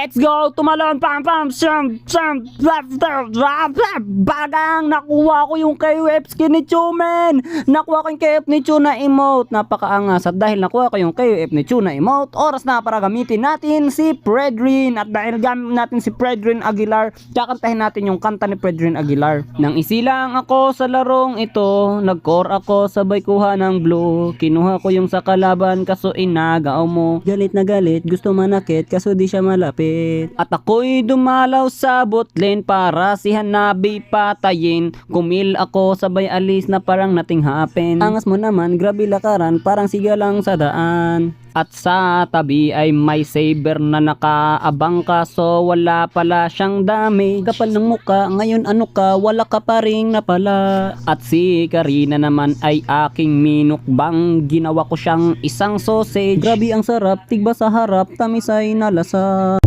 Let's go! Tumalon! Pam! Pam! Bagang! Nakuha ko yung KOF skin ni Chumen! Nakuha ko yung KOF ni Chu na emote. Napakaangas. At dahil nakuha ko yung KOF ni Chu na emote, oras na para gamitin natin si Predrin. At dahil gamit natin si Predrin Aguilar, kakantahin natin yung kanta ni Predrin Aguilar. Nang isilang ako sa larong ito, nag-core ako sabay kuha ng blue. Kinuha ko yung sa kalaban kaso inagaw mo. Galit na galit, gusto manakit kaso di siya malapit. At ako'y dumalaw sa botlane para si Hanabi patayin. Kumil ako sabay alis na parang nothing happen. Angas mo naman, grabe lakaran, parang siga lang sa daan. At sa tabi ay may saber na nakaabang kaso wala pala siyang dami. Kapal ng muka, ngayon ano ka, wala ka pa ring napala. At si Karina naman ay aking minukbang, ginawa ko siyang isang sausage. Grabe ang sarap, tigba sa harap, tamis ay nalasa.